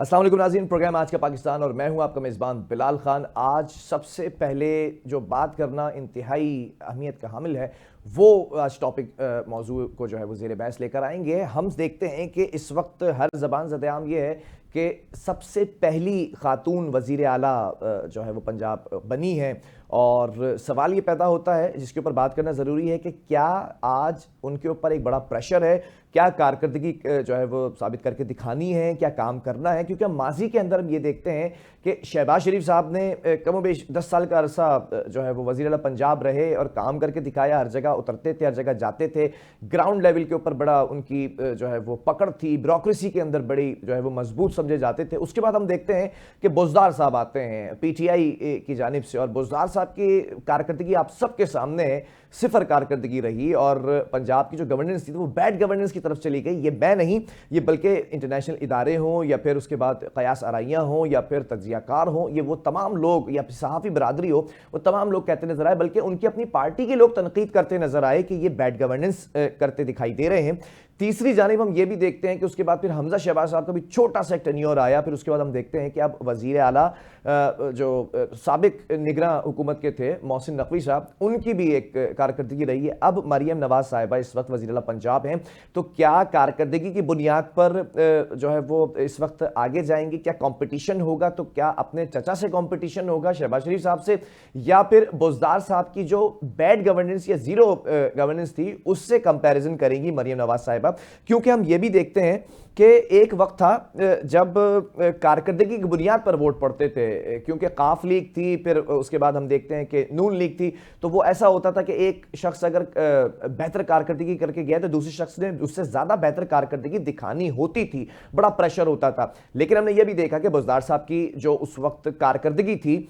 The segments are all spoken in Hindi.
अस्सलाम वालेकुम नाज़रीन, प्रोग्राम आज का पाकिस्तान और मैं हूं आपका मेज़बान बिलाल खान। आज सबसे पहले जो बात करना इंतहाई अहमियत का हामिल है वो आज टॉपिक मौजू को जो है वो ज़ेर बहस लेकर आएंगे। हम देखते हैं कि इस वक्त हर ज़बान ज़द-ए-आम ये है कि सबसे पहली खातून वज़ीर आला जो है वो पंजाब बनी है और सवाल ये पैदा होता है जिसके ऊपर बात करना ज़रूरी है कि क्या आज उनके ऊपर एक बड़ा प्रेशर है, क्या कारकर्दगी जो है वो साबित करके दिखानी है, क्या काम करना है। क्योंकि हम माजी के अंदर हम ये देखते हैं कि शहबाज शरीफ साहब ने कमोबेश 10 साल का अरसा जो है वो वज़ीर आला पंजाब रहे और काम करके दिखाया, हर जगह उतरते थे, हर जगह जाते थे, ग्राउंड लेवल के ऊपर बड़ा उनकी जो है वो पकड़ थी, ब्यूरोक्रेसी के अंदर बड़ी जो है वो मजबूत समझे जाते थे। उसके बाद हम देखते हैं कि बुज़दार साहब आते हैं PTI की जानिब से और बुज़दार साहब की कारकर्दगी आप सबके सामने है, सिफर कारकर्दगी रही और पंजाब की जो गवर्नेंस थी वो बैड गवर्नेंस की तरफ चली गई। ये मैं नहीं, ये बल्कि इंटरनेशनल इदारे हों या फिर उसके बाद क़यास आराइयाँ हों या फिर तज्ज़ियाकार हों, ये वो तमाम लोग या फिर सहाफ़ी बरादरी हो, वो तमाम लोग कहते नजर आए, बल्कि उनकी अपनी पार्टी के लोग तनकीद करते नजर आए कि ये बैड गवर्नेंस करते दिखाई दे रहे हैं। तीसरी जानिब हम ये भी देखते हैं कि उसके बाद फिर हमजा शहबाज साहब का भी छोटा सा एक टेन्योर आया। फिर उसके बाद हम देखते हैं कि अब वज़ीर आला जो साबिक निगरां हुकूमत के थे मोहसिन नकवी साहब, उनकी भी एक कारकर्दगी रही है। अब मरियम नवाज साहिबा इस वक्त वज़ीर आला पंजाब हैं, तो क्या कारकर्दगी की बुनियाद पर जो है वो इस वक्त आगे जाएंगी? क्या कंपटीशन होगा? तो क्या अपने चचा से कंपटीशन होगा शहबाज शरीफ साहब से, या फिर बुज़दार साहब की जो बैड गवर्नेंस या जीरो गवर्नेंस थी उससे कंपैरिजन करेंगी मरियम नवाज साहिबा? क्योंकि हम ये भी देखते हैं कि एक वक्त था जब कारकर्दगी की बुनियाद पर वोट पड़ते थे, क्योंकि काफ लीग थी, फिर उसके बाद हम देखते हैं कि नून लीग थी, तो वो ऐसा होता था कि एक शख्स अगर बेहतर कारकर्दगी करके गया तो दूसरे शख्स ने उससे ज्यादा बेहतर कारकर्दगी दिखानी होती थी, बड़ा प्रेशर होता था। लेकिन हमने ये भी देखा कि बुज़दार साहब की जो उस वक्त कारकर्दगी थी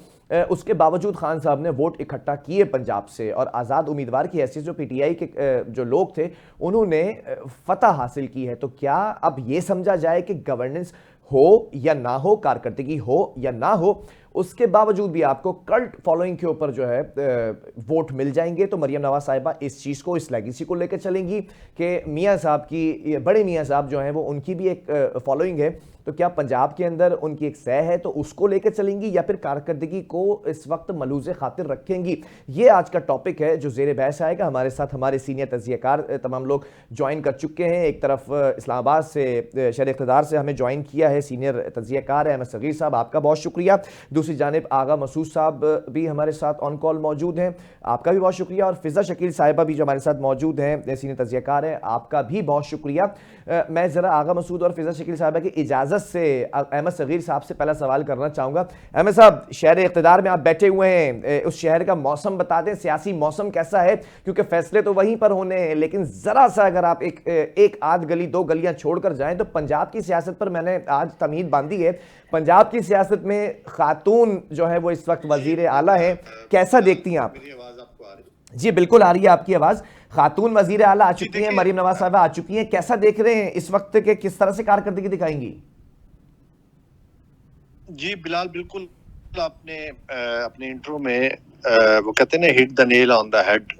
उसके बावजूद खान साहब ने वोट इकट्ठा किए पंजाब से और आज़ाद उम्मीदवार की हैसियत जो PTI के जो लोग थे उन्होंने फतह हासिल की है। तो क्या अब ये समझा जाए कि गवर्नेंस हो या ना हो, कारकर्दगी हो या ना हो, उसके बावजूद भी आपको कल्ट फॉलोइंग के ऊपर जो है वोट मिल जाएंगे? तो मरियम नवाज साहिबा इस चीज़ को, इस लेगेसी को लेकर चलेंगी कि मियाँ साहब की, बड़े मियाँ साहब जो हैं वो उनकी भी एक फॉलोइंग है, तो क्या पंजाब के अंदर उनकी एक सह है तो उसको लेकर चलेंगी या फिर कारकर्दगी को इस वक्त मलूज़े खातिर रखेंगी? ये आज का टॉपिक है जो ज़ेर बहस आएगा। हमारे साथ हमारे सीनियर तज्ज़ियाकार तमाम लोग ज्वाइन कर चुके हैं। एक तरफ इस्लामाबाद से शहर इक़्तिदार से हमें ज्वाइन किया है सीनियर तज्ज़ियाकार अहमद सगीर साहब, आपका बहुत शुक्रिया। दूसरी जानिब आगा मसूद साहब भी हमारे साथ ऑन कॉल मौजूद हैं, आपका भी बहुत शुक्रिया। और फ़िज़ा शकील साहिबा भी जो हमारे साथ मौजूद हैं, सीनियर तज्ज़ियाकार हैं, आपका भी बहुत शुक्रिया। मैं ज़रा आगा मसूद और फ़िज़ा शकील साहिबा की इजाज़त से अहमद सगीर साहब से पहला सवाल करना चाहूँगा। अहमद साहब, शहर इक़्तिदार में आप बैठे हुए हैं, उस शहर का मौसम बता दें, सियासी मौसम कैसा है? क्योंकि फैसले तो वहीं पर होने हैं, लेकिन ज़रा सा अगर आप एक आध गली, दो गलियाँ छोड़कर जाएँ तो पंजाब की सियासत पर मैंने आज तमीद बांधी है। पंजाब की सियासत में खातून जो है वो इस वक्त वज़ीर आला है, कैसा देखती हैं आप? मेरी आवाज आपको आ रही है? जी बिल्कुल आ रही है आपकी आवाज़। खातून वज़ीर आला आ चुकी हैं, मरियम नवाज साहिबा आ चुकी हैं, कैसा देख रहे हैं इस वक्त के, किस तरह से कारकर्दगी दिखाएंगी? जी बिलाल, बिल्कुल आपने अपने इंट्रो में वो कहते हैं ना, hit the nail on the head,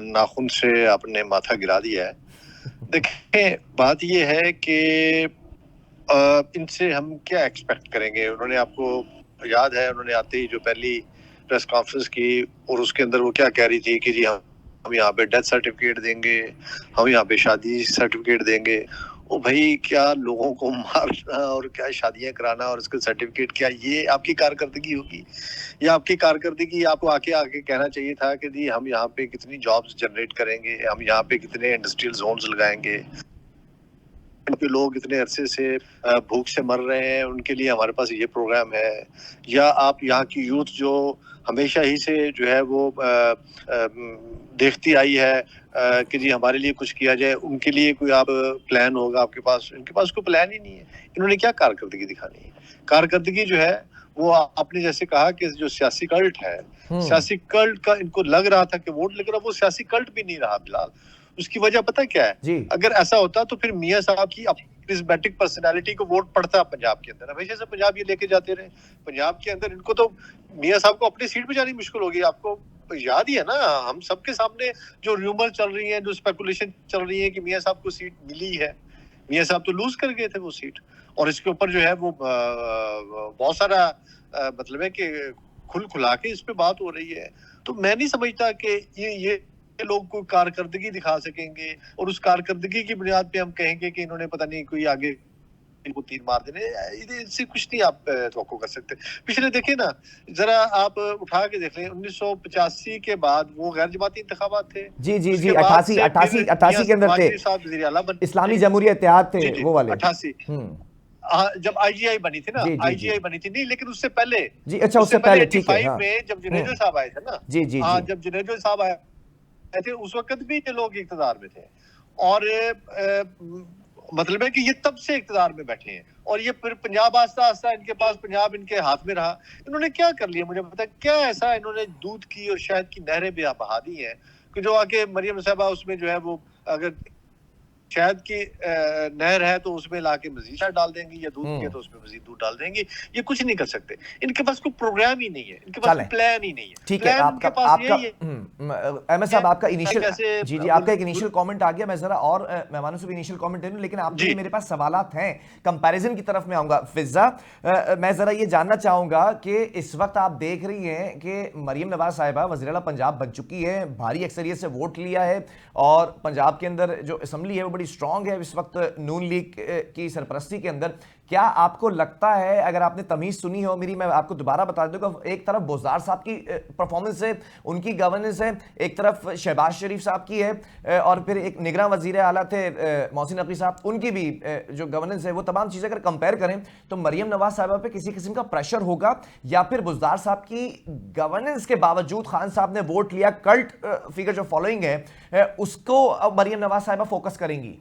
नाखून से आपने माथा गिरा दिया है। देखिए, बात ये है कि इनसे हम क्या एक्सपेक्ट करेंगे। उन्होंने, आपको याद है, उन्होंने आते ही जो पहली प्रेस कॉन्फ्रेंस की और उसके अंदर वो क्या कह रही थी कि जी हम यहाँ पे डेथ सर्टिफिकेट देंगे, हम यहाँ पे शादी सर्टिफिकेट देंगे। ओ भाई, क्या लोगों को मारना और क्या शादियां कराना और उसके सर्टिफिकेट, क्या ये आपकी कारकर्दगी होगी? या आपकी कारकर्दगी आपको आके आके कहना चाहिए था कि जी हम यहाँ पे कितनी जॉब्स जनरेट करेंगे, हम यहाँ पे कितने इंडस्ट्रियल जोन्स लगाएंगे, के लोग इतने अरसे से भूख से मर रहे हैं, उनके लिए हमारे पास ये प्रोग्राम है। या आप यहाँ की यूथ जो हमेशा ही से जो है वो देखती आई है कि जी हमारे लिए कुछ किया जाए, उनके लिए कोई आप प्लान होगा आपके पास? इनके पास कोई प्लान ही नहीं है। इन्होंने क्या कारकर्दगी दिखानी है? कारकर्दगी जो है वो आपने जैसे कहा कि जो सियासी कल्ट है, सियासी कल्ट का इनको लग रहा था कि वोट, लेकिन अब वो सियासी कल्ट भी नहीं रहा बिलाल। उसकी वजह पता क्या है? जी अगर ऐसा होता तो फिर मियाँ साहब की क्रिस्मेटिक पर्सनालिटी को वोट पड़ता पंजाब के अंदर। हमेशा से पंजाब ये लेके जाते रहे पंजाब के अंदर, इनको तो मियाँ साहब को अपनी सीट पे जानी मुश्किल होगी। आपको याद ही है ना, हम सबके सामने जो र्यूमर चल रही है, जो स्पेकुलेशन चल रही है कि मियाँ साहब को सीट मिली है, मियां साहब तो लूज कर गए थे वो सीट, और इसके ऊपर जो है वो बहुत सारा मतलब है कि खुल खुला के इस पे बात हो रही है। तो मैं नहीं समझता कि ये लोग कोई कारकर्दगी दिखा सकेंगे और उस कारकर्दगी की बुनियाद पे हम कहेंगे कि इन्होंने पता नहीं कोई आगे को तीर मार देने, इससे कुछ नहीं आप तवक्को कर सकते। पिछले देखिए ना, जरा आप उठा के देख लें 1985 के बाद वो गैर जमाती इंतखाबात थे, जी जी जी, उसके बाद 88 से 88 फिर 88 के अंदर थे, नवाज साहब वजीर आला बने, इस्लामी जमहूरियत इत्तेहाद थे जी जी वो वाले। 88 जब आईजीआई बनी थी ना, जी जी जी आईजीआई बनी थी नहीं, लेकिन उससे पहले, जी, अच्छा उससे पहले, ठीक है, 85 हाँ। में जब जुनेजो साहब आए थे ना, जी जी हाँ जी, जब जुनेजो साहब आए थे उस वक्त भी ये लोग इक़्तिदार में थे, और मतलब है कि ये तब से इक़्तिदार में बैठे हैं, और ये फिर पंजाब आस्ता आस्ता इनके पास, पंजाब इनके हाथ में रहा। इन्होंने क्या कर लिया मुझे पता है, क्या ऐसा इन्होंने दूध की और शहद की नहरें भी बहा दी हैं कि जो आके मरियम साहबा उसमें जो है वो अगर शहद की नहर है तो उसमें लाके मजीद शहद डाल देंगी, या दूध की है तो उसमें मजीद दूध डाल देंगी। ये कुछ नहीं कर सकते, इनके पास कोई प्रोग्राम ही नहीं है, इनके पास कोई प्लान ही नहीं है। ठीक है, आपका अहमद साहब आपका इनिशियल, जी जी, आपका एक इनिशियल कमेंट आ गया। मैं जरा और मेहमानों से भी इनिशियल कमेंट ले लूं, लेकिन आपके लिए मेरे पास सवालात हैं, कंपैरिजन की तरफ में आऊंगा। फिजा, मैं जरा ये जानना चाहूंगा कि इस वक्त आप देख रही हैं कि मरियम नवाज साहिबा वज़ीर आला पंजाब बन चुकी है, भारी अक्सरियत से वोट लिया है, और पंजाब के अंदर जो असम्बली है वो बड़ी स्ट्रांग है इस वक्त नून लीग की सरपरस्ती के अंदर। क्या आपको लगता है, अगर आपने तमीज सुनी हो मेरी, मैं आपको दोबारा बता दूंगा, एक तरफ बुज़दार साहब की परफॉर्मेंस है, उनकी गवर्नेंस है, एक तरफ शहबाज शरीफ साहब की है, और फिर एक निगरान वजीर आला थे मोहसिन नकवी साहब, उनकी भी जो गवर्नेंस है, वो तमाम चीज़ें अगर कंपेयर करें तो मरियम नवाज साहिबा पे किसी किस्म का प्रेशर होगा, या फिर बुज़दार साहब की गवर्नेंस के बावजूद खान साहब ने वोट लिया, कल्ट फिगर जो फॉलोइंग है उसको अब मरियम नवाज साहिबा फोकस करेंगी?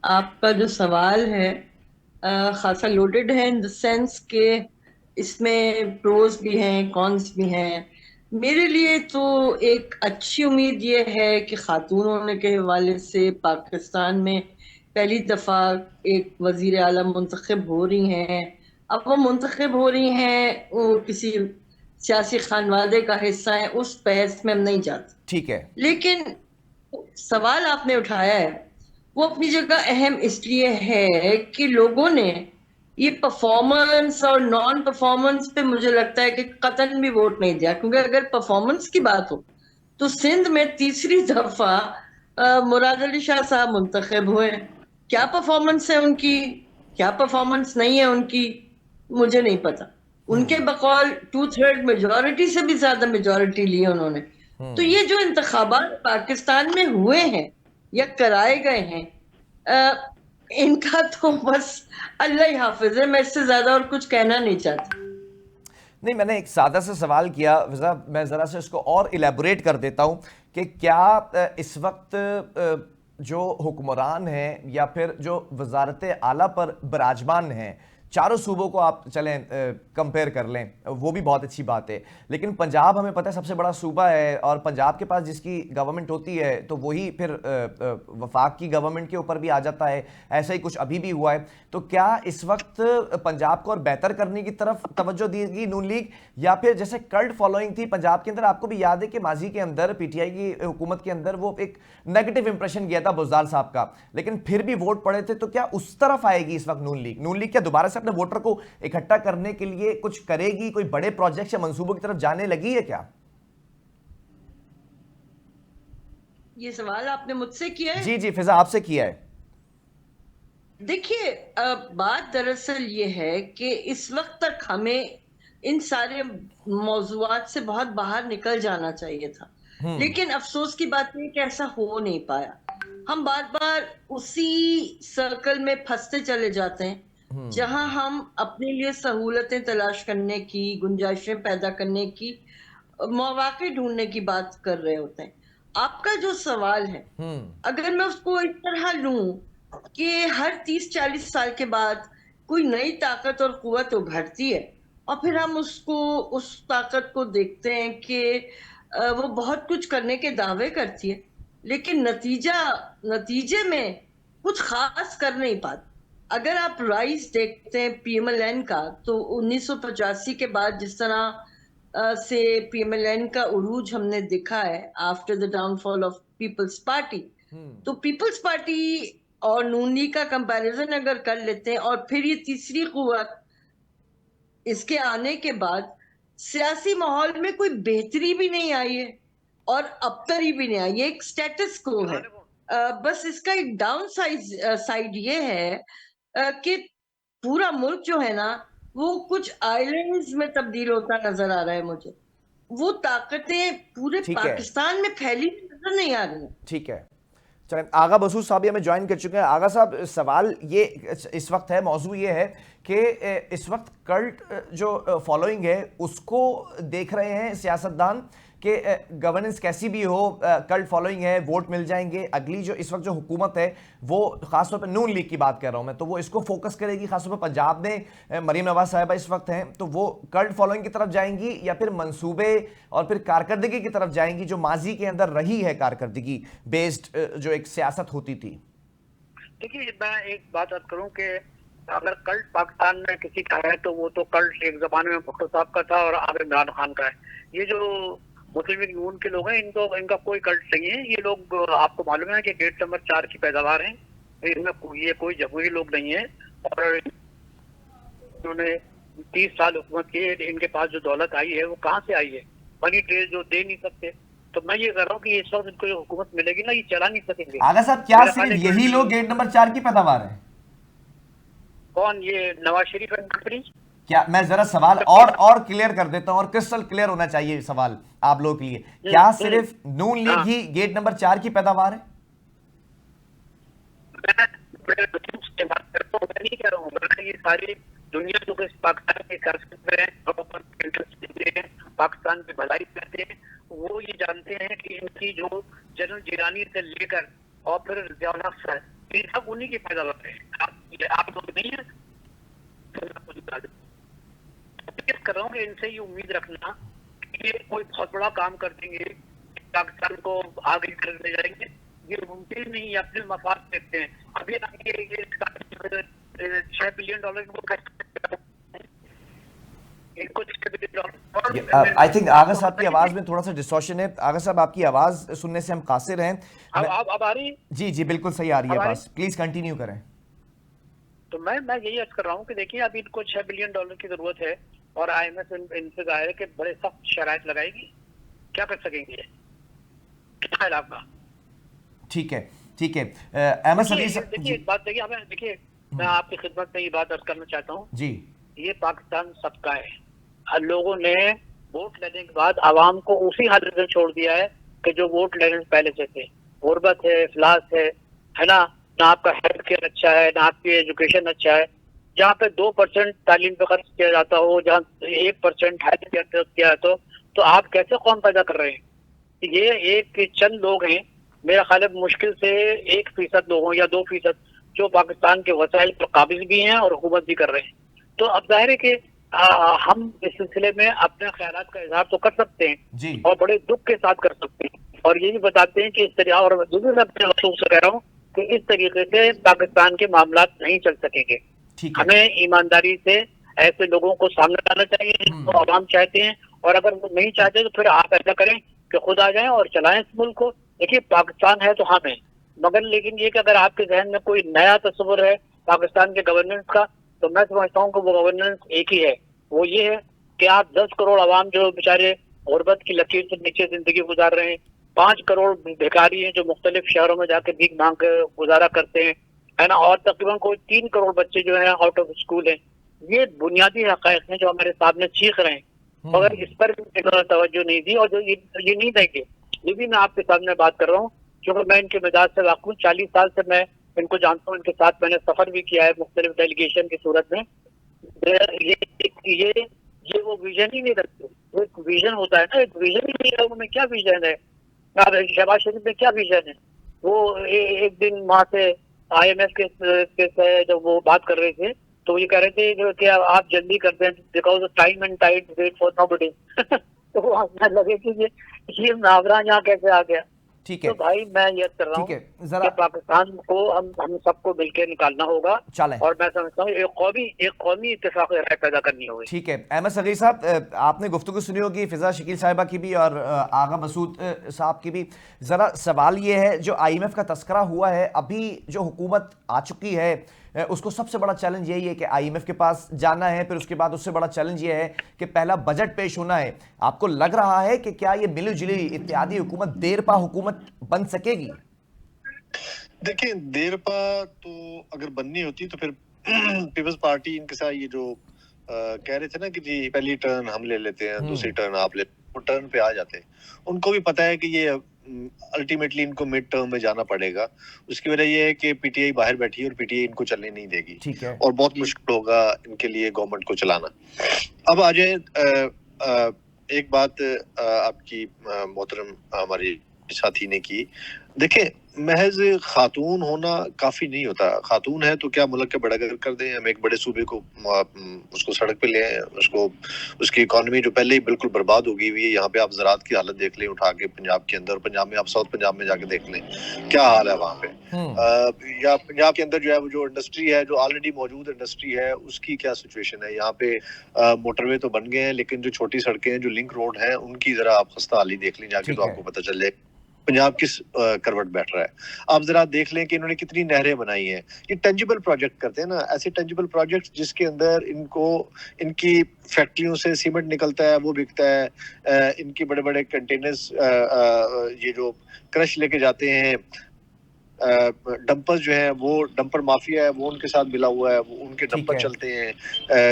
आपका जो सवाल है खासा लोडेड है, इन द सेंस के इसमें प्रोज भी हैं, कॉन्स भी हैं। मेरे लिए तो एक अच्छी उम्मीद ये है कि खातून होने के हवाले से पाकिस्तान में पहली दफ़ा एक वज़ीर आला मुंतखब हो रही हैं। अब वो मुंतखब हो रही हैं, वो किसी सियासी खानवादे का हिस्सा है, उस बहस में हम नहीं जाते, ठीक है, लेकिन सवाल आपने उठाया है वो अपनी जगह अहम इसलिए है कि लोगों ने ये परफॉर्मेंस और नॉन परफॉर्मेंस पे मुझे लगता है कि कतन भी वोट नहीं दिया, क्योंकि अगर परफॉर्मेंस की बात हो तो सिंध में तीसरी दफा मुराद अली शाह साहब मुंतखब हुए। क्या परफॉर्मेंस है उनकी, क्या परफॉर्मेंस नहीं है उनकी, मुझे नहीं पता। उनके बकौल 2/3 मेजोरिटी से भी ज्यादा मेजोरिटी ली उन्होंने। तो ये जो इंतखाबात पाकिस्तान में हुए हैं या कराए गए हैं, इनका तो बस अल्लाह ही हाफिज है, मैं इससे ज्यादा और कुछ कहना नहीं चाहती। नहीं, मैंने एक सादा सा सवाल किया, मैं ज़रा से इसको और इलेबोरेट कर देता हूँ कि क्या इस वक्त जो हुक्मरान हैं या फिर जो वजारत आला पर बराजमान हैं, चारों सूबों को आप चलें कंपेयर कर लें, वो भी बहुत अच्छी बात है, लेकिन पंजाब हमें पता है सबसे बड़ा सूबा है, और पंजाब के पास जिसकी गवर्नमेंट होती है तो वही फिर वफाक की गवर्नमेंट के ऊपर भी आ जाता है, ऐसा ही कुछ अभी भी हुआ है। तो क्या इस वक्त पंजाब को और बेहतर करने की तरफ तवज्जो देगी नून लीग, या फिर जैसे कल्ट फॉलोइंग थी पंजाब के अंदर, आपको भी याद है कि माजी के अंदर पीटीआई की हुकूमत के अंदर वो एक नेगेटिव इंप्रेशन गया था बुज़दार साहब का, लेकिन फिर भी वोट पड़े थे, तो क्या उस तरफ आएगी इस वक्त नून लीग? नून लीग क्या दोबारा अपने वोटर को इकट्ठा करने के लिए कुछ करेगी, कोई बड़े प्रोजेक्ट या मंसूबों की तरफ जाने लगी है क्या? ये सवाल आपने मुझसे किया है? जी जी फिजा, आपसे किया है। देखिए, बात दरअसल ये है कि इस वक्त तक हमें इन सारे मौजुआत से बहुत बाहर निकल जाना चाहिए था, लेकिन अफसोस की बात है कि ऐसा हो नहीं पाया। हम बार बार उसी सर्कल में फंसते चले जाते हैं जहां हम अपने लिए सहूलतें तलाश करने की, गुंजाइशें पैदा करने की, मौके ढूंढने की बात कर रहे होते हैं। आपका जो सवाल है, अगर मैं उसको इस तरह लूं कि हर 30-40 साल के बाद कोई नई ताकत और कुव्वत उभरती है, और फिर हम उसको, उस ताकत को देखते हैं कि वो बहुत कुछ करने के दावे करती है, लेकिन नतीजे में कुछ खास कर नहीं पाती। अगर आप राइज देखते हैं पीएमएलएन का, तो 1985 के बाद जिस तरह से PMLN का उरूज हमने दिखा है after the downfall of Peoples Party. तो पीपल्स पार्टी और नून लीग का कंपैरिजन अगर कर लेते हैं, और फिर ये तीसरी कुव्वत इसके आने के बाद सियासी माहौल में कोई बेहतरी भी नहीं आई है और अबतरी भी नहीं आई, ये एक स्टेटस को है। बस इसका एक डाउन साइड ये है कि पूरा मुल्क जो है ना वो कुछ आइलैंड्स में तब्दील होता नजर आ रहा है मुझे। वो ताकतें पूरे ठीक है, पाकिस्तान में फैली नजर नहीं आ रही। ठीक है। चलें, आगा बसूर साहब भी हमें ज्वाइन कर चुके हैं। आगा साहब, सवाल ये इस वक्त है, मौजू ये है कि इस वक्त कल्ट जो फॉलोइंग है उसको देख रहे हैं सियासतदान कि गवर्नेंस कैसी भी हो, कल्ट फॉलोइंग है, वोट मिल जाएंगे। अगली जो इस वक्त जो हुकूमत है वो खासतौर पर नून लीग की बात कर रहा हूं मैं, तो वो इसको फोकस करेगी। खासतौर पर पंजाब में मरीम नवाज साहिबा इस वक्त हैं, तो वो कल्ट फॉलोइंग की तरफ जाएंगी या फिर मंसूबे और फिर कारकर्दगी की तरफ जाएंगी जो माजी के अंदर रही है, कारकर्दगी बेस्ड जो एक सियासत होती थी। देखिए, मैं एक बात अर्ज करूं कि अगर कल्ट पाकिस्तान में किसी का है तो वो तो कल्ट एक जमाने में भुट्टो साहब का था और अब इमरान खान का है। ये जो मुस्लिम लीग नून के लोग हैं इनका कोई कल्ट नहीं है। ये लोग, आपको मालूम है कि गेट नंबर 4 की पैदावार है, इनमें ये कोई जमहूरी लोग नहीं है और इन्होंने 30 साल हुकूमत की। इनके पास जो दौलत आई है वो कहाँ से आई है? मनी ट्रेल जो दे नहीं सकते। तो मैं ये कह रहा हूँ कि इस वक्त इनको जो हुकूमत मिलेगी ना, ये चला नहीं सकेंगे। आगा साहब, क्या सिर्फ यही लोग गेट नंबर 4 की पैदावार है? कौन? ये नवाज शरीफ एंड कंपनी। क्या, मैं जरा सवाल और क्लियर कर देता हूं और क्रिस्टल क्लियर होना चाहिए सवाल आप लोगों के लिए। क्या सिर्फ नून लीग ही गेट नंबर 4 की पैदावार है? मैं नहीं कह रहा हूँ, ये सारी दुनिया जो पाकिस्तान के सियासत में है, पाकिस्तान की भलाई करते हैं, वो ये जानते हैं कि इनकी जो जनरल जिलानी से लेकर और फिर ये सब उन्हीं की पैदावार है। आप लोग नहीं है। कर रहा हूँ कि इनसे ये उम्मीद रखना कि ये कोई बहुत बड़ा काम कर देंगे, पाकिस्तान को आगे कर ले जाएंगे, ये मुमकिन नहीं। अपने मफाद देखते हैं। अभी ये $6 बिलियन आई थिंक आगा साहब की आवाज में थोड़ा सा डिस्टॉर्शन है। आगा साहब, आपकी आवाज सुनने से हम कासिर हैं। अब आ रही? जी जी, बिल्कुल सही आ रही है आवाज। प्लीज कंटिन्यू करें। तो मैं यही अर्ज कर रहा हूँ कि देखिए, अभी इनको $6 बिलियन की जरूरत है और IMF इनसे जाहिर है कि बड़े सख्त शराइत लगाएगी। क्या कर सकेंगे? क्या है आपका? ठीक है, ठीक है। अहमद सलीम साहब, देखिए एक बात, देखिए मैं आपकी खिदमत में ये बात अर्ज करना चाहता हूँ जी। ये पाकिस्तान सबका है। हर लोगों ने वोट लेने के बाद आवाम को उसी हालत में छोड़ दिया है कि जो वोट लेने से पहले से थे। गुर्बत है, इफलास है ना आपका हेल्थ केयर अच्छा है, ना आपकी एजुकेशन अच्छा है। जहाँ पे 2% तालीम पे खर्च किया जाता हो, जहाँ 1% हेल्थ केयर किया जाता हो, तो आप कैसे कौम पैदा कर रहे हैं? ये एक चंद लोग हैं, मेरा ख्याल है मुश्किल से 1% लोग हों या 2% जो पाकिस्तान के वसाइल पर काबिज भी हैं और हुकूमत भी कर रहे हैं। तो अब जाहिर है कि हम इस सिलसिले में अपने ख्यालात का इजहार तो कर सकते हैं और बड़े दुख के साथ कर सकते हैं और ये भी बताते हैं कि इस तरह, और मैं अपने अफसोस से कह रहा हूँ कि इस तरीके से पाकिस्तान के मामलात नहीं चल सकेंगे। हमें ईमानदारी से ऐसे लोगों को सामने लाना चाहिए जिनको आवाम चाहते हैं, और अगर वो नहीं चाहते तो फिर आप ऐसा करें कि खुद आ जाएं और चलाएं इस मुल्क को। देखिए, पाकिस्तान है तो हम हैं, मगर लेकिन ये कि अगर आपके जहन में कोई नया तस्वर है पाकिस्तान के गवर्नेंस का, तो मैं समझता हूँ कि वो गवर्नेंस एक ही है। वो ये है कि आप 10 करोड़ आवाम जो बेचारे गुर्बत की लकीर से नीचे जिंदगी गुजार रहे हैं, 5 करोड़ भिखारी हैं जो मुख्तलिफ शहरों में जाकर भीख मांग कर गुजारा करते हैं, है ना, और तकरीबन कोई 3 करोड़ बच्चे जो है आउट ऑफ स्कूल हैं। ये बुनियादी हक़ाइक़ हैं जो हमारे सामने चीख रहे हैं, मगर इस पर इन्होंने तवज्जो नहीं दी और जो ये नहीं देंगे। ये भी मैं आपके सामने बात कर रहा हूँ क्योंकि मैं इनके मिजाज से वाक़िफ़ हूँ। 40 साल से मैं इनको जानता हूँ, इनके साथ मैंने सफर भी किया है मुख्तलिफ डेलीगेशन की सूरत में। ये वो विजन ही नहीं रखते। एक विजन होता है ना, एक विजन ही नहीं है उनमें। क्या विजन है? शहबाज शरीफ में क्या विजन है? वो एक दिन वहां से IMF के जब वो बात कर रहे थे तो ये कह रहे थे कि आप जल्दी कर दें because time and tide wait for nobody. तो लगे कि ये मुहावरा यहाँ कैसे आ गया? ठीक है, तो भाई मैं ये कर रहा हूँ ठीक है, कि जरा पाकिस्तान को हम सबको मिलकर निकालना होगा, चलें। और मैं समझता हूँ एक कौमी इत्तेफाक राय पैदा करनी होगी। ठीक है अहमद सगीर साहब, आपने गुफ्तगू सुनी होगी फिजा शकील साहिबा की भी और आगा मसूद साहब की भी। ज़रा सवाल ये है, जो IMF का तस्करा हुआ है, अभी जो हुकूमत आ चुकी है उसको सबसे बड़ा चैलेंज यही है कि IMF के पास जाना है, फिर उसके बाद उससे बड़ा चैलेंज ये है कि पहला बजट पेश होना है। आपको लग रहा है कि क्या ये मिली जुली इत्तेहादी हुकूमत देरपा हुकूमत बन सकेगी? देखिए, देरपा तो अगर बननी होती तो फिर पीपल्स पार्टी इनके साथ ये जो कह रहे थे ना कि जी पहली टर्न हम ले लेते हैं, दूसरी टर्न आप ले, वो टर्न पे आ जाते हैं। उनको भी पता है कि ये अल्टीमेटली इनको मिड टर्म में जाना पड़ेगा। उसकी वजह ये है कि PTI बाहर बैठी है और PTI इनको चलने नहीं देगी, ठीक है, और बहुत मुश्किल होगा इनके लिए गवर्नमेंट को चलाना। अब आ जाए एक बात आपकी मोहतरम हमारी साथी ने की। देखें, महज खातून होना काफी नहीं होता। खातून है तो क्या मुल्क के बड़ा कर दें, हम एक बड़े सूबे को उसको सड़क पे ले आए, उसको उसकी इकोनॉमी जो पहले ही बिल्कुल बर्बाद हो गई हुई है। यहाँ पे आप ज़राअत की हालत देख लें उठा के पंजाब के अंदर, पंजाब में आप साउथ पंजाब में जाके देख लें क्या हाल है वहाँ पे। या पंजाब के अंदर जो है वो जो इंडस्ट्री है, जो ऑलरेडी मौजूद इंडस्ट्री है, उसकी क्या सिचुएशन है। यहाँ पे मोटरवे तो बन गए हैं, लेकिन जो छोटी सड़कें हैं, जो लिंक रोड है, उनकी जरा आप खस्ता हाली देख लें जाके, तो आपको पता चल जाए पंजाब किस करवट बैठ रहा है। आप जरा देख लें कि इन्होंने कितनी नहरें बनाई हैं। ये टेंजिबल प्रोजेक्ट करते हैं ना, ऐसे टेंजिबल प्रोजेक्ट जिसके अंदर इनको इनकी फैक्ट्रियों से सीमेंट निकलता है, वो बिकता है। इनके बड़े बड़े कंटेनर्स ये जो क्रश लेके जाते हैं, डंपर्स जो है, वो डंपर माफिया है, वो उनके साथ मिला हुआ है, वो उनके डंपर चलते हैं,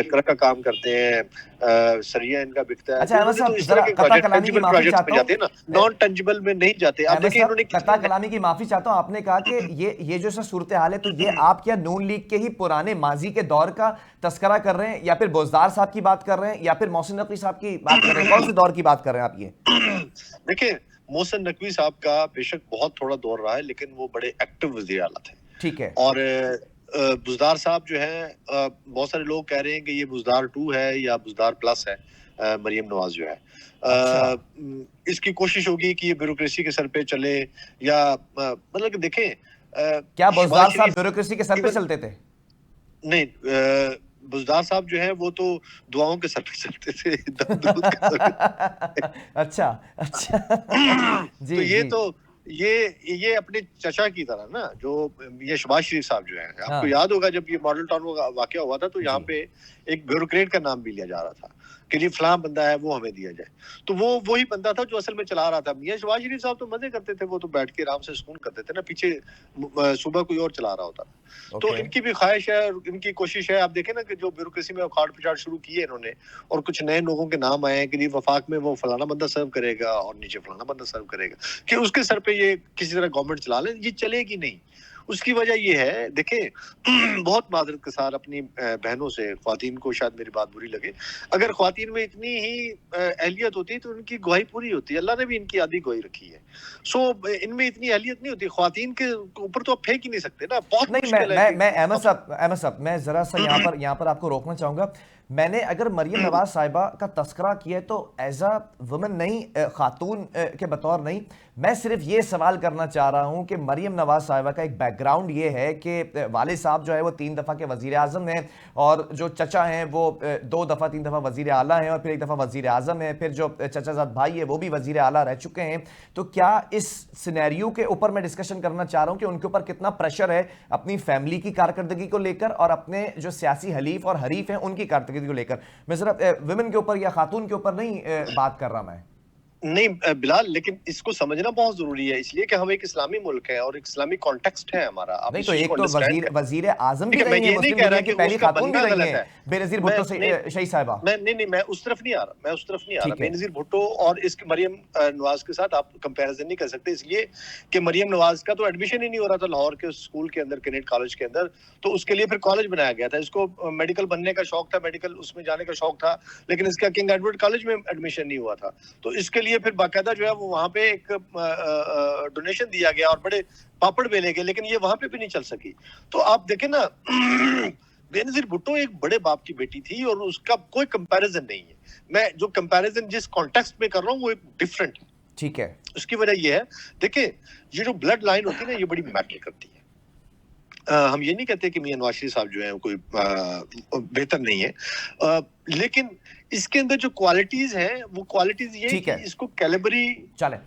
ट्रक का काम करते हैं, सरिया इनका बिकता है। अच्छा अहमद साहब, तो इस तरह के प्रोजेक्ट टेंजिबल प्रोजेक्ट्स में जाते हैं ना, नॉन टेंजिबल में नहीं जाते। आप देखिए इन्होंने कता कलामी की माफी चाहता हूं, आपने कहा कि ये जो सूरत हाल है, तो ये आप क्या नून लीग के ही पुराने माजी के दौर का तस्करा कर रहे हैं, या फिर बोजदार साहब की बात कर रहे हैं, या फिर मोहसिन नकवी साहब की बात कर रहे हैं? कौन से दौर की बात कर रहे हैं आप? ये देखिए, मोहसिन नकवी साहब का बेशक बहुत थोड़ा दौर रहा है, लेकिन वो बड़े एक्टिव वज़ीर आला थे। ठीक है। और बुज़दार साहब जो है, बहुत सारे लोग कह रहे हैं कि ये बुज़दार 2 है या बुज़दार प्लस है। मरियम नवाज जो है, इसकी कोशिश होगी कि ये ब्यूरोक्रेसी के सर पे चले, या मतलब कि देखें, क्या बुज़दार साहब ब्यूरोक्रेसी के सर पे चलते थे? नहीं, बुज़दार साहब जो है वो तो दुआओं के सर पे चलते थे, दरूद के सर पे। अच्छा अच्छा तो ये अपने चचा की तरह ना, जो ये शहबाज शरीफ साहब जो है, आपको याद होगा जब ये मॉडल टाउन का वाकया हुआ था, तो यहाँ पे एक ब्यूरोक्रेट का नाम भी लिया जा रहा था कि जी फलां बंदा है, वो हमें दिया जाए। तो वो वही बंदा था जो असल में चला रहा था। मियां शहबाज शरीफ साहब तो मजे करते थे, वो तो बैठ के आराम से सुकून करते थे ना, पीछे सुबह कोई और चला रहा होता था। तो इनकी भी ख्वाहिश है और इनकी कोशिश है। आप देखें ना कि जो ब्यूरोक्रेसी में उखाड़ पिछाड़ शुरू की है इन्होंने, और कुछ नए लोगों के नाम आए हैं कि जी वफाक में वो फलाना बंदा सर्व करेगा और नीचे फलाना बंदा सर्व करेगा, कि उसके सर पे ये किसी तरह गवर्नमेंट चला ले। ये चलेगी नहीं। उसकी वजह ये है, देखें बहुत माजरत के साथ अपनी बहनों से, ख्वातीन को शायद मेरी बात बुरी लगे, अगर ख्वातीन में इतनी ही अहलियत होती तो उनकी गवाही पूरी होती। अल्लाह ने भी इनकी आधी गवाही रखी है। इनमें इतनी अहलियत नहीं होती। ख्वातीन के ऊपर तो आप फेंक ही नहीं सकते ना, बहुत मुश्किल है। मैं अहमद साहब मैं जरा सा यहाँ पर आपको रोकना चाहूंगा। मैंने अगर मरियम नवाज साहिबा का तस्करा किया तो एज अ वुमेन नहीं, खातून के बतौर नहीं, मैं सिर्फ ये सवाल करना चाह रहा हूं कि मरियम नवाज साहिबा का एक बैकग्राउंड ये है कि वाले साहब जो है वो 3 दफ़ा के वज़ीर आज़म हैं, और जो चचा हैं वो 2 दफ़ा 3 दफ़ा वज़ीर आला हैं, और फिर 1 दफ़ा वज़ीर आज़म है, फिर जो चचाजाद भाई है वो भी वज़ीर आला रह चुके हैं। तो क्या इस सिनेरियो के ऊपर मैं डिस्कशन करना चाह रहा हूं कि उनके ऊपर कितना प्रेशर है अपनी फैमिली की कारकर्दगी को लेकर, और अपने जो सियासी हलीफ और हरीफ हैं उनकी कारकर्दगी को लेकर। मैं सिर्फ विमेन के ऊपर या खातून के ऊपर नहीं बात कर रहा मैं। नहीं बिलाल, लेकिन इसको समझना बहुत जरूरी है, इसलिए कि हम एक इस्लामी मुल्क है और एक इस्लामी कॉन्टेक्स्ट है हमारा। नहीं तो एक तो वजीर आजम भी रही है, मुस्लिम दुनिया की पहली खातून भी रही है बेनजीर भुट्टो शही साहिबा। मैं उस तरफ नहीं आ रहा। बेनजीर भुट्टो और इस मरियम नवाज के साथ आप कंपैरिजन नहीं कर सकते, इसलिए कि मरियम नवाज का तो एडमिशन ही नहीं हो रहा था लाहौर के स्कूल के अंदर, कैनेट कॉलेज के अंदर। तो उसके लिए फिर कॉलेज बनाया गया था। इसको मेडिकल बनने का शौक था, मेडिकल उसमें जाने का शौक था, लेकिन इसका किंग एडवर्ड कॉलेज में एडमिशन नहीं हुआ था। तो इसके लिए फिर बाकायदा जो है वो वहां पे एक डोनेशन दिया गया और बड़े पापड़ बेले गए, लेकिन ये वहां पे भी नहीं चल सकी। तो आप देखें ना, बेनजीर भुट्टो एक बड़े बाप की बेटी थी और उसका कोई कंपैरिजन नहीं है। मैं जो कंपैरिजन जिस कॉन्टेक्स्ट में कर रहा हूँ वो एक डिफरेंट है। ठीक है। उसकी वजह ये है, देखिए ये जो ब्लड लाइन होती है ना, ये बड़ी मैटर करती है। हम ये नहीं कहते कि मियां नवाज शरीफ साहब जो है कोई बेहतर नहीं है, लेकिन इसके अंदर जो क्वालिटीज हैं वो क्वालिटीज ये ठीक कि है। इसको कैलिबरी चले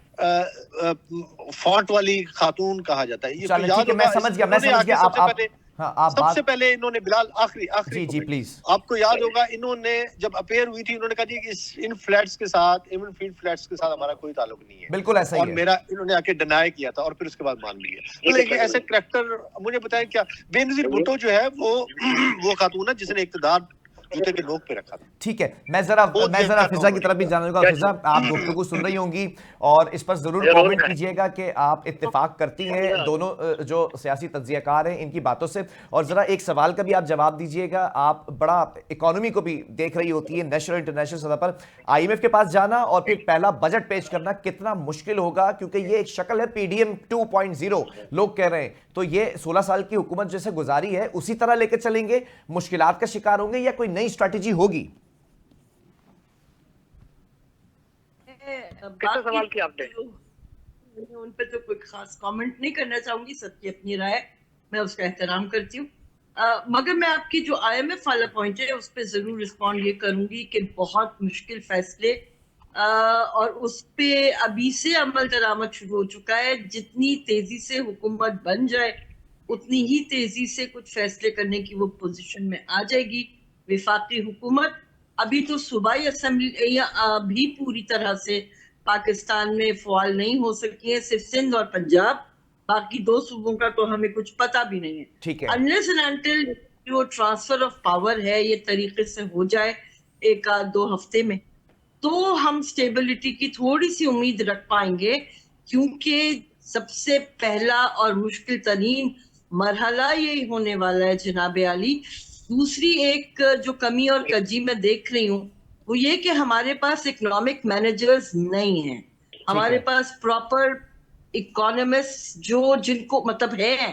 फॉन्ट वाली खातून कहा जाता है। ये चले, तो याद ठीक है, मैं होगा समझ गया, मैं समझ गया। आप हाँ, आप सबसे बात पहले इन्होंने बिलाल आखिरी जी comment, प्लीज। आपको याद होगा इन्होंने जब अपेयर हुई थी, इन्होंने कहा जी कि इन फ्लैट्स के साथ, इवन फील्ड फ्लैट्स के साथ हमारा कोई ताल्लुक नहीं है, बिल्कुल ऐसा ही और है। मेरा इन्होंने आके डिनाई किया था और फिर उसके बाद मान लिया। मतलब ये ऐसे करैक्टर, मुझे बताएं क्या बेनजीर भुट्टो जो है वो खातून है जिसने इक़्तिदार जूते के नोक पे रखा था। ठीक है, मैं जरा फिजा की तरफ भी जाने लगा। फिजा, आप गुफ्तगू सुन रही होंगी और इस पर जरूर कमेंट कीजिएगा कि आप इत्तेफाक करती हैं दोनों जो सियासी तज्जियाकार हैं इनकी बातों से, और जरा एक सवाल का भी आप जवाब दीजिएगा। आप बड़ा इकोनॉमी को भी देख रही होती है नेशनल इंटरनेशनल सतह पर, आईएमएफ के पास जाना और फिर पहला बजट पेश करना कितना मुश्किल होगा, क्योंकि ये एक शक्ल है पीडीएम 2.0 लोग कह रहे हैं। तो ये 16 साल की हुकूमत जैसे गुजारी है उसी तरह लेकर चलेंगे, मुश्किलात का शिकार होंगे, या कोई नई स्ट्रेटेजी होगी? कैसा सवाल किया आपने? उन पे तो कोई खास कमेंट नहीं करना चाहूंगी, सबकी अपनी राय, मैं उसका एहतराम करती हूँ। मगर मैं आपकी जो आईएमएफ वाला पॉइंट है उस पर जरूर रिस्पॉन्ड ये करूंगी कि बहुत मुश्किल फैसले और उस पे अभी से अमल दरामद शुरू हो चुका है। जितनी तेजी से हुकूमत बन जाए उतनी ही तेजी से कुछ फैसले करने की वो पोजीशन में आ जाएगी विफाकी हुकूमत। अभी तो सूबाई असेंबली भी पूरी तरह से पाकिस्तान में फवाल नहीं हो सकी है, सिर्फ सिंध और पंजाब, बाकी दो सूबों का तो हमें कुछ पता भी नहीं है। ठीक है। अनलेस एंड अनटिल जो ट्रांसफर ऑफ पावर है ये तरीके से हो जाए 1-2 हफ्ते में, तो हम स्टेबिलिटी की थोड़ी सी उम्मीद रख पाएंगे, क्योंकि सबसे पहला और मुश्किल तरीन मरहला यही होने वाला है जनाब आली। दूसरी एक जो कमी और कजी मैं देख रही हूँ वो ये कि हमारे पास इकोनॉमिक मैनेजर्स नहीं हैं, हमारे पास प्रॉपर इकोनॉमिस्ट जो जिनको मतलब है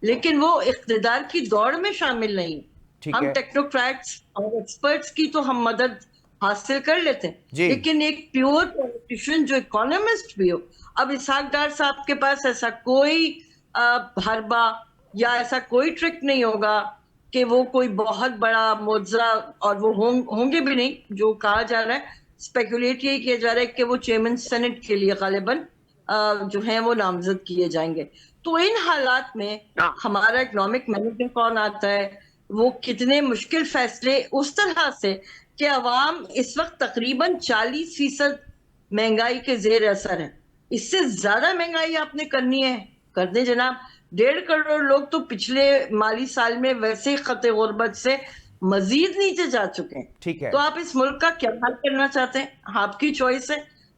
लेकिन वो इख्तिदार की दौड़ में शामिल नहीं। हम टेक्नोक्रेट्स और एक्सपर्ट्स की तो हम मदद हासिल कर लेते हैं, लेकिन एक प्योर पॉलिटिशियन जो इकोनॉमिस्ट भी हो, अब इसहाक डार साहब के पास ऐसा कोई हरबा या ऐसा कोई ट्रिक नहीं होगा कि वो कोई बहुत बड़ा मुआवजा, और वो होंगे भी नहीं। जो कहा जा रहा है, स्पेकुलेट ये किया जा रहा है कि वो चेयरमैन सेनेट के लिए गालिबन जो है वो नामजद किए जाएंगे। तो इन हालात में हमारा इकोनॉमिक मैनेजर कौन आता है, वो कितने मुश्किल फैसले उस तरह से कि अवाम इस वक्त तकरीबन 40% महंगाई के जेर असर है। इससे ज्यादा महंगाई आपने करनी है कर दें जनाब। 1.5 करोड़ लोग तो पिछले माली साल में वैसे ही खते गुर्बत से मजीद नीचे जा चुके हैं। ठीक है। तो आप इस मुल्क का क्या हाल करना चाहते हैं, आपकी चॉइस है।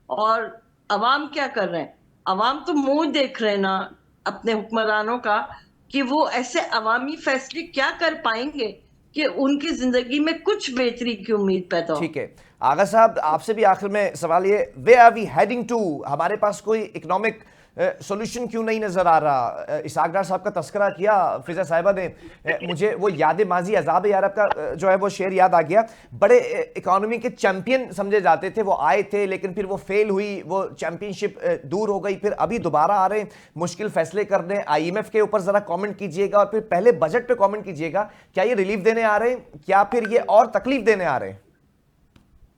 और अवाम क्या कर रहे हैं, अवाम तो मुंह देख रहे हैं ना अपने हुक्मरानों का कि वो ऐसे अवामी फैसले क्या कर पाएंगे कि उनकी जिंदगी में कुछ बेहतरी की उम्मीद पैदा हो। ठीक है आगा साहब, आपसे भी आखिर में सवाल ये, वे आर वी हेडिंग टू, हमारे पास कोई इकोनॉमिक सॉल्यूशन क्यों नहीं नजर आ रहा? इसहाक डार साहब का तस्करा किया फिजा साहिबा ने, मुझे वो याद माजी अजाब यारब का जो है वो शेर याद आ गया। बड़े इकोनॉमी के चैंपियन समझे जाते थे, वो आए थे लेकिन फिर वो फेल हुई, वो चैंपियनशिप दूर हो गई, फिर अभी दोबारा आ रहे हैं मुश्किल फैसले करने। आईएमएफ के ऊपर जरा कमेंट कीजिएगा और फिर पहले बजट पे कमेंट कीजिएगा, क्या ये रिलीफ देने आ रहे हैं क्या फिर ये और तकलीफ देने आ रहे हैं?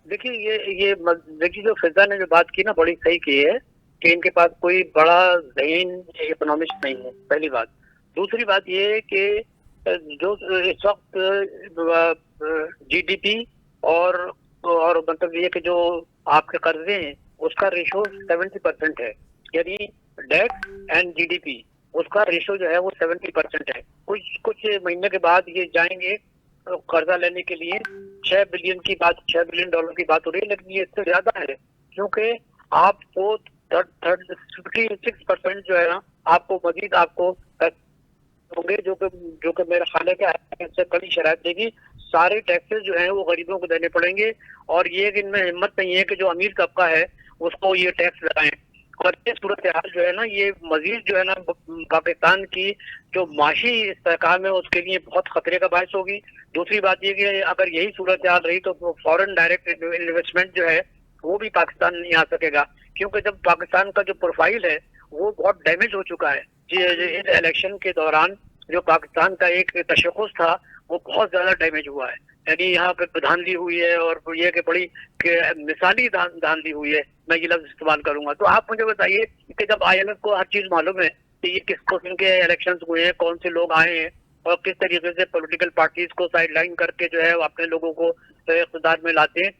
देखिए देखिए जो फिजा ने जो बात की ना बड़ी सही की है कि इनके पास कोई बड़ा ज़हीन इकोनॉमिस्ट नहीं है, पहली बात। दूसरी बात ये है कि जो इस वक्त जीडीपी और मतलब ये कि जो आपके कर्जे हैं उसका रेशो 70% है, यानी डेट एंड जीडीपी उसका रेशो जो है वो 70% है। कुछ महीने के बाद ये जाएंगे कर्जा लेने के लिए। 6 बिलियन की बात हो रही है, लेकिन ये इससे ज्यादा है, क्योंकि आपको 56% जो है ना आपको मजीद आपको होंगे, जो कि मेरा ख्याल है कि इससे कड़ी शरायत देगी। सारे टैक्सेस जो हैं वो गरीबों को देने पड़ेंगे, और ये कि इनमें हिम्मत नहीं है कि जो अमीर तबका है उसको ये टैक्स लगाएं। और ये सूरत हाल जो है ना ये मजीद जो है ना पाकिस्तान की जो माशी इस्तेहकाम है उसके लिए बहुत खतरे का बायस होगी। दूसरी बात ये कि अगर यही सूरत हाल रही तो फॉरेन डायरेक्ट इन्वेस्टमेंट जो है वो भी पाकिस्तान नहीं आ सकेगा, क्योंकि जब पाकिस्तान का जो प्रोफाइल है वो बहुत डैमेज हो चुका है। इस इलेक्शन के दौरान जो पाकिस्तान का एक तशख़्ख़ुस था वो बहुत ज्यादा डैमेज हुआ है। यानी यहाँ पे धांधली हुई है और ये कि बड़ी मिसाली धांधली हुई है, मैं ये लफ्ज इस्तेमाल करूंगा। तो आप मुझे बताइए कि जब IMF को हर चीज मालूम है कि ये किस किस्म के इलेक्शन हुए हैं, कौन से लोग आए हैं और किस तरीके से पॉलिटिकल पार्टीज को साइडलाइन करके जो है वो अपने लोगों को इक़्तिदार में लाते हैं,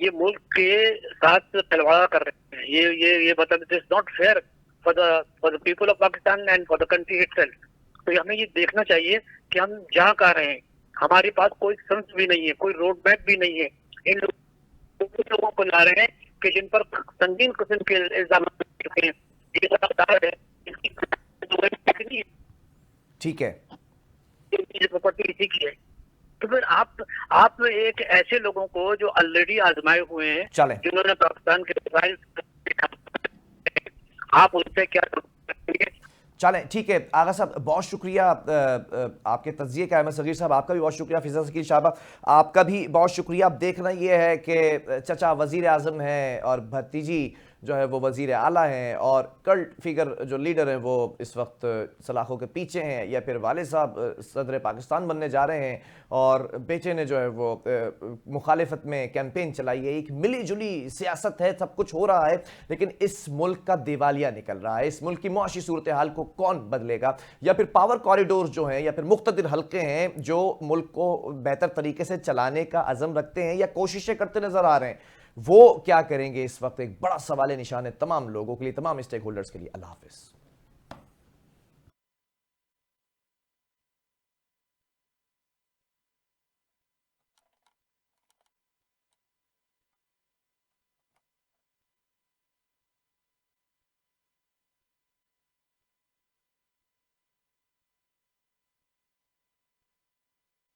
ये मुल्क के साथ खिलवाड़ कर रहे हैं। ये मतलब it is not fair for the people of Pakistan and for the country itself. तो हमें ये देखना चाहिए कि हम जहाँ कहाँ रहे हैं, हमारे पास कोई सेंस भी नहीं है, कोई रोड मैप भी नहीं है। इन लोगों को ला रहे हैं कि जिन पर संगीन किस्म के इल्जाम हैं, ये लगातार है, इसकी ठीक है, प्रॉपर्टी इसी की है। तो फिर आप एक ऐसे लोगों को जो ऑलरेडी आजमाए हुए हैं, चलें जिन्होंने पाकिस्तान के फाइल, आप उनसे क्या करेंगे? चलें, ठीक है आगा साहब, बहुत शुक्रिया आपके तज्जिए का। अहमद सगीर साहब आपका भी बहुत शुक्रिया। फिजा सकीर साहब आपका भी बहुत शुक्रिया। अब देखना ये है कि चचा वज़ीर आज़म हैं और भतीजी जो है वो वज़ीर आला हैं और कल्ट फिगर जो लीडर हैं वो इस वक्त सलाखों के पीछे हैं, या फिर वाले साहब सदर पाकिस्तान बनने जा रहे हैं और बेटे ने जो है वो मुखालिफत में कैंपेन चलाई है। एक मिली जुली सियासत है, सब कुछ हो रहा है, लेकिन इस मुल्क का दिवालिया निकल रहा है। इस मुल्क की मुआशी सूरत हाल को कौन बदलेगा, या फिर पावर कॉरिडोर जो हैं या फिर मुख्तदिर हल्के हैं जो मुल्क को बेहतर तरीके से चलाने का अज़म रखते हैं या कोशिशें करते नजर आ रहे हैं, वो क्या करेंगे, इस वक्त एक बड़ा सवाल निशान है तमाम लोगों के लिए, तमाम स्टेक होल्डर्स के लिए। अल्लाह हाफिज़।